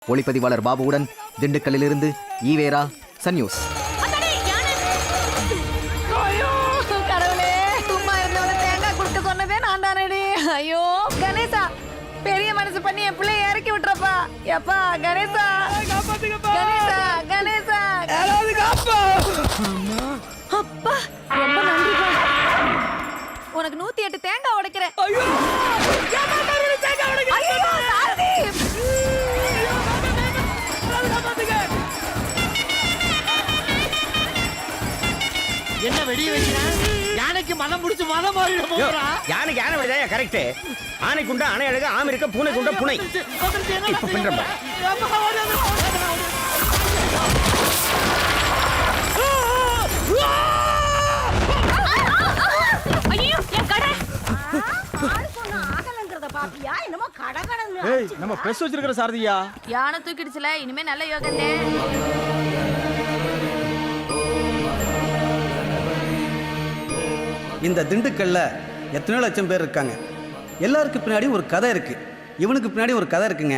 ஒளிப்பதிவாளர் பாபுவுடன் திண்டுக்கல்லிலிருந்து EVR, Sun news. ஐயோ கணேசா, பெரிய மனசு பண்ணி என் பிள்ளைய இறக்கி விட்டுறப்பா. எப்பா கணேசா, கணேசா, கணேசா, அப்பா ரொம்ப நன்றிப்பா. உனக்கு 108 தேங்காய் உடைக்கிறேன். என்ன வெடி வைக்கிறேன்? யானைக்கு மனம் முடிச்சு மனம் மாறிட போறா. யானைக்கு யானை வெடிதாயா கரெக்ட். ஆனை குண்டா ஆனை அழகு, ஆமை இருக்க பூனை குண்டா பூனை. இப்ப பின்றப்பா. ஐயோ என் கடை. ஏய், நம்ம பிரஸ் வச்சிருக்கிற சாரதியா. யானை தூக்கிடுச்சுல, இனிமே நல்ல யோகத்தே. இந்த திண்டுக்கல்ல எத்தனையோ லட்சம் பேர் இருக்காங்க. எல்லாருக்கு பின்னாடி ஒரு கதை இருக்கு. இவனுக்கு பின்னாடி ஒரு கதை இருக்குங்க.